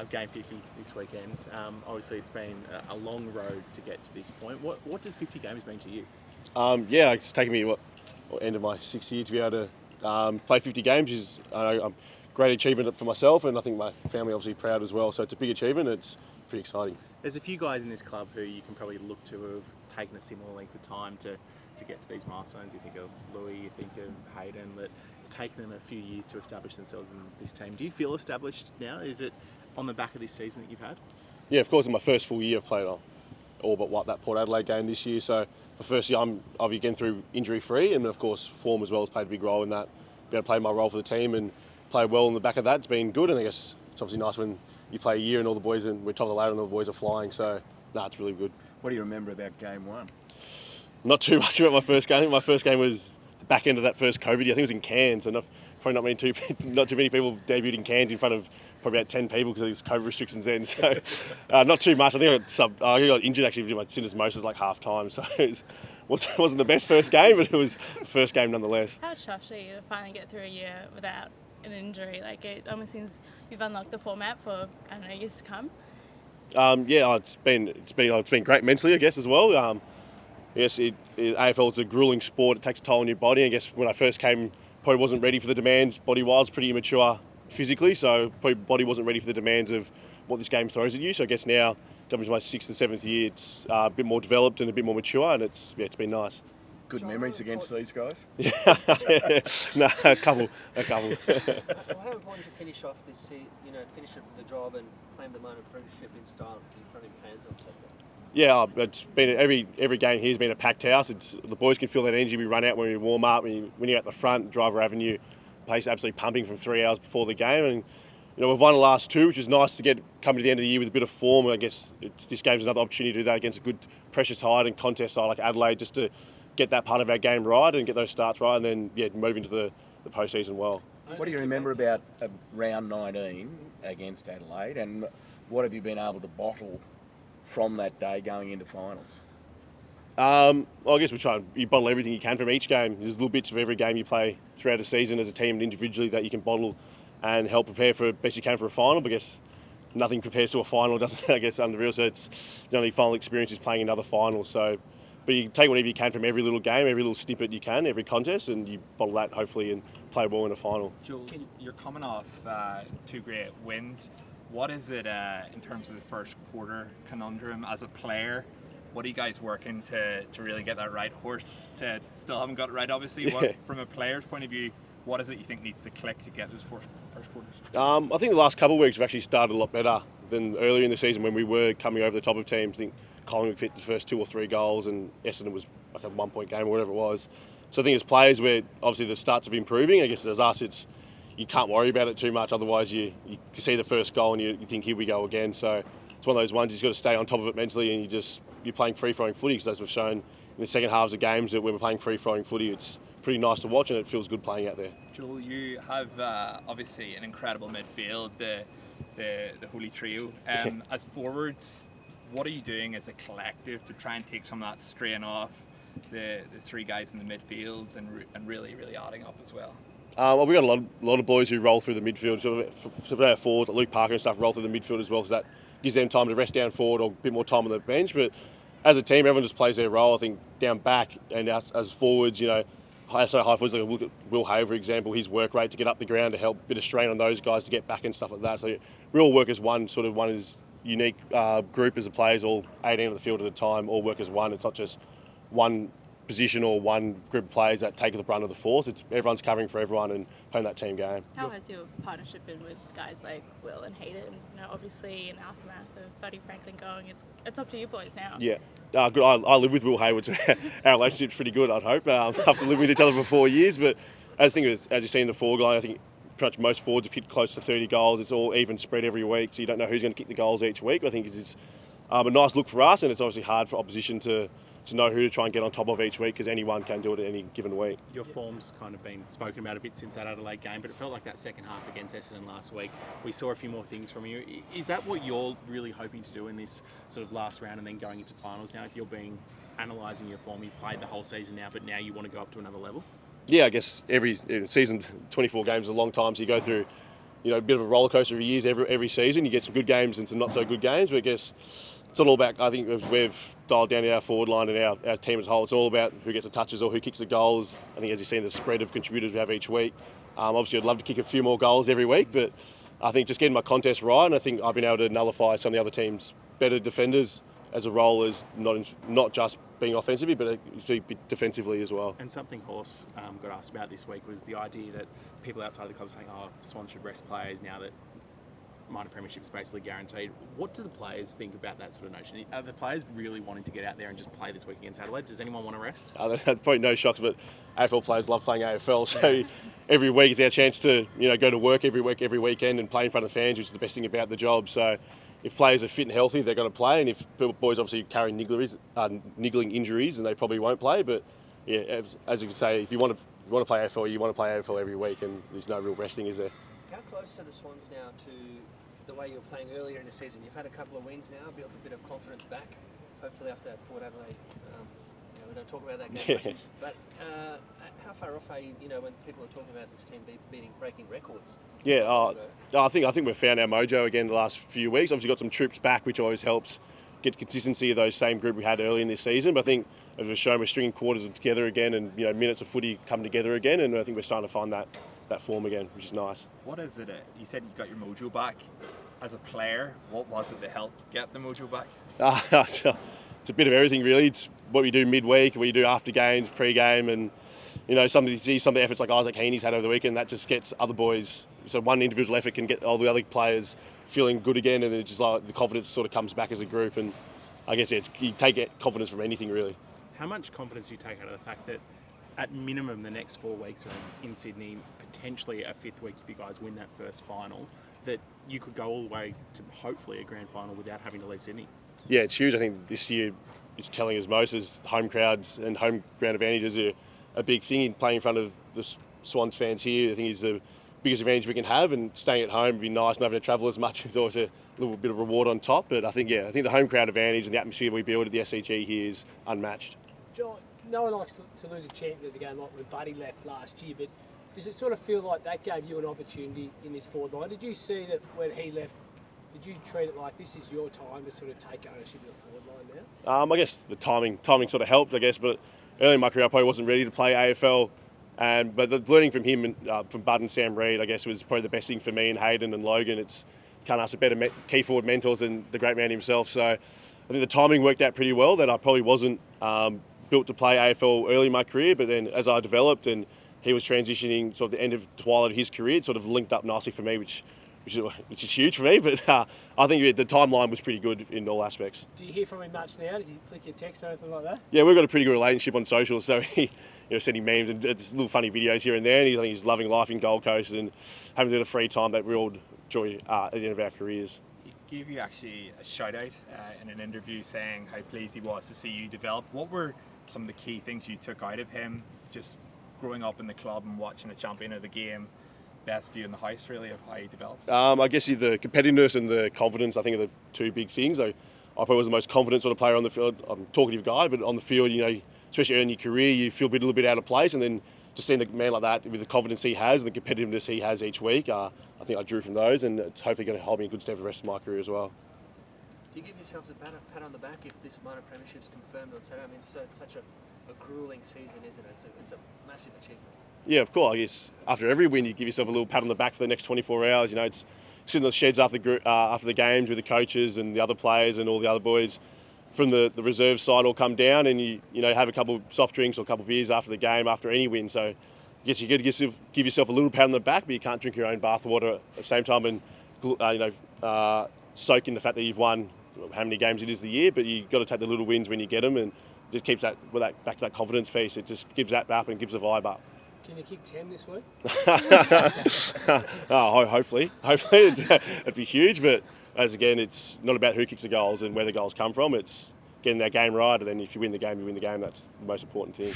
game 50 this weekend. Obviously, it's been a long road to get to this point. What does 50 games mean to you? It's taken me end of my 6th year to be able to play 50 games is a great achievement for myself, and I think my family obviously proud as well. So it's a big achievement. It's pretty exciting. There's a few guys in this club who you can probably look to who have taken a similar length of time to get to these milestones. You think of Louis, you think of Hayden, that it's taken them a few years to establish themselves in this team. Do you feel established now? Is it on the back of this season that you've had? Yeah, of course. In my first full year, I've played all but that Port Adelaide game this year. So the first year, I've again through injury free, and of course form as well has played a big role in that. Be able to play my role for the team and play well on the back of that. It's been good, and I guess it's obviously nice when you play a year and all the boys and we're top of the ladder and all the boys are flying. So it's really good. What do you remember about game one? Not too much about my first game. My first game was the back end of that first COVID year. I think it was in Cairns, so not too many people debuted in Cairns in front of probably about 10 people because of these COVID restrictions then. So not too much. I think I got injured actually with my syndesmosis like half time. So it wasn't the best first game, but it was the first game nonetheless. How chuffed are you to finally get through a year without an injury? Like, it almost seems you've unlocked the format for, I don't know, years to come. It's been great mentally, I guess, as well. Yes, AFL is a grueling sport. It takes a toll on your body. I guess when I first came, probably wasn't ready for the demands. Body-wise, pretty immature physically, so probably body wasn't ready for the demands of what this game throws at you. So I guess now, coming to my 6th and 7th year, it's a bit more developed and a bit more mature, and it's been nice. Good memories against these guys? No, a couple. Well, how important to finish off this season, finish the job and claim the moment of apprenticeship in style in front of fans on Saturday? Yeah, it's been every game here's been a packed house. The boys can feel that energy we run out when we warm up. When you're at the front, Driver Avenue, pace absolutely pumping from 3 hours before the game, and we've won the last 2, which is nice to get coming to the end of the year with a bit of form. I guess this game's another opportunity to do that against a good pressure side and contest side like Adelaide, just to get that part of our game right and get those starts right, and then move into the postseason well. What do you remember about round 19 against Adelaide, and what have you been able to bottle from that day going into finals? I guess you bottle everything you can from each game. There's little bits of every game you play throughout the season as a team and individually that you can bottle and help prepare for best you can for a final. But I guess nothing prepares to a final, doesn't it? I guess under real, so it's the only final experience is playing another final. So, but you take whatever you can from every little game, every little snippet you can, every contest, and you bottle that hopefully and play well in a final. Joel, you're coming off 2 great wins. What is it in terms of the first quarter conundrum as a player? What are you guys working to really get that right? Horse said still haven't got it right, obviously. From a player's point of view, what is it you think needs to click to get those first quarters? I think the last couple of weeks have actually started a lot better than earlier in the season when we were coming over the top of teams. I think Collingwood hit the first 2 or 3 goals and Essendon was like a 1-point game or whatever it was. So I think as players, we're obviously the starts of improving. I guess as us, you can't worry about it too much. Otherwise, you see the first goal and you think, here we go again. So it's one of those ones you've got to stay on top of it mentally, and you're playing free-flowing footy, because as we've shown in the second halves of games that when we're playing free-flowing footy, it's pretty nice to watch and it feels good playing out there. Joel, you have obviously an incredible midfield, the holy trio. As forwards, what are you doing as a collective to try and take some of that strain off the 3 guys in the midfield and really adding up as well? We've got a lot of boys who roll through the midfield. So our forwards, like Luke Parker and stuff, roll through the midfield as well, so that gives them time to rest down forward or a bit more time on the bench. But as a team, everyone just plays their role. I think down back and as forwards, high forwards, like look at Will Hay, for example, his work rate to get up the ground to help a bit of strain on those guys to get back and stuff like that. So we all work as one is unique group as the players, all 18 on the field at a time, all work as one. It's not just one position or one group of players that take the brunt of the force. Everyone's covering for everyone and playing that team game. How has your partnership been with guys like Will and Hayden? Obviously in the aftermath of Buddy Franklin going, it's up to you boys now. Yeah, good. I live with Will Hayward, so our relationship's pretty good, I'd hope. After living with each other for 4 years, but as you see in the forward line, I think pretty much most forwards have hit close to 30 goals. It's all even spread every week, so you don't know who's going to kick the goals each week. I think it's a nice look for us, and it's obviously hard for opposition to know who to try and get on top of each week, because anyone can do it at any given week. Your form's kind of been spoken about a bit since that Adelaide game, but it felt like that second half against Essendon last week, we saw a few more things from you. Is that what you're really hoping to do in this sort of last round and then going into finals now? If you're analysing your form, you've played the whole season now, but now you want to go up to another level? Yeah, I guess every season, 24 games is a long time, so you go through a bit of a roller coaster of years every season. You get some good games and some not so good games, but I guess it's all about, I think we've dialed down our forward line and our team as a whole. It's all about who gets the touches or who kicks the goals. I think as you've seen the spread of contributors we have each week. Obviously I'd love to kick a few more goals every week, but I think just getting my contest right, and I think I've been able to nullify some of the other teams' better defenders as a role as not just being offensively, but defensively as well. And something Horse got asked about this week was the idea that people outside the club are saying, the Swans should rest players now that minor premiership is basically guaranteed. What do the players think about that sort of notion? Are the players really wanting to get out there and just play this week against Adelaide? Does anyone want to rest? Probably no shocks, but AFL players love playing AFL, so every week is our chance to go to work every weekend and play in front of fans, which is the best thing about the job. So if players are fit and healthy, they're going to play, and if boys obviously carry niggling injuries, then they probably won't play. But yeah, as you can say, if you want to play AFL, you want to play AFL every week, and there's no real resting, is there? How close are the Swans now to the way you were playing earlier in the season? You've had a couple of wins now, built a bit of confidence back, hopefully after that Port Adelaide. We don't talk about that game much, but how far off are you, when people are talking about this team breaking records? Yeah, I think we've found our mojo again the last few weeks. Obviously got some troops back, which always helps get consistency of those same group we had early in this season. But I think, as we've shown, we're stringing quarters together again, and minutes of footy come together again, and I think we're starting to find that form again, which is nice. What is it? You said you got your mojo back. As a player, what was it that helped get the mojo back? It's a bit of everything, really. It's what we do midweek, what you do after games, pre-game, and some of the efforts like Isaac Heaney's had over the weekend, that just gets other boys. So one individual effort can get all the other players feeling good again, and it's just like the confidence sort of comes back as a group. And I guess you take confidence from anything, really. How much confidence do you take out of the fact that at minimum the next 4 weeks are in Sydney, potentially a fifth week if you guys win that first final, that you could go all the way to hopefully a grand final without having to leave Sydney? Yeah, it's huge. I think this year it's telling us most as home crowds and home ground advantages are a big thing in playing in front of the Swans fans here. I think it's the biggest advantage we can have, and staying at home would be nice, not having to travel as much is always a little bit of reward on top. But I think the home crowd advantage and the atmosphere we build at the SCG here is unmatched. Joel, no one likes to lose a champion of the game like when Buddy left last year, but does it sort of feel like that gave you an opportunity in this forward line? Did you see that when he left, did you treat it like this is your time to sort of take ownership of the forward line now? I guess the timing sort of helped, I guess, but early in my career I probably wasn't ready to play AFL, but the learning from him and from Bud and Sam Reid, I guess, was probably the best thing for me and Hayden and Logan. Can't ask for better key forward mentors than the great man himself. So I think the timing worked out pretty well, that I probably wasn't built to play AFL early in my career, but then as I developed and he was transitioning sort of the end of twilight of his career, it sort of linked up nicely for me, which is huge for me. But I think the timeline was pretty good in all aspects. Do you hear from him much now? Does he flick your text or anything like that? Yeah, we've got a pretty good relationship on social, so he sending memes and just little funny videos here and there, and I think he's loving life in Gold Coast and having a bit of free time that we all enjoy at the end of our careers. He gave you actually a shout out in an interview saying how pleased he was to see you develop. What were some of the key things you took out of him, just growing up in the club and watching a champion of the game? Best view in the house, really, of how he develops? I guess the competitiveness and the confidence, I think, are the two big things. I probably was the most confident sort of player on the field. I'm a talkative guy, but on the field, especially early in your career, you feel a little bit out of place, and then just seeing a man like that with the confidence he has and the competitiveness he has each week, I think I drew from those, and it's hopefully going to hold me in good stead for the rest of my career as well. Do you give yourselves a pat on the back if this minor premiership's confirmed on Saturday? I mean, it's such a grueling season, isn't it? It's a massive achievement. Yeah, of course. I guess after every win, you give yourself a little pat on the back for the next 24 hours. It's sitting in the sheds after the games with the coaches and the other players and all the other boys from the reserve side all come down, and you have a couple of soft drinks or a couple of beers after the game after any win. So I guess you got to give yourself a little pat on the back, but you can't drink your own bathwater at the same time and soak in the fact that you've won how many games it is the year. But you've got to take the little wins when you get them, and just keeps that back to that confidence piece. It just gives that up and gives the vibe up. Can you kick 10 this week? Hopefully. It'd be huge, but it's not about who kicks the goals and where the goals come from. It's getting that game right, and then if you win the game, you win the game. That's the most important thing.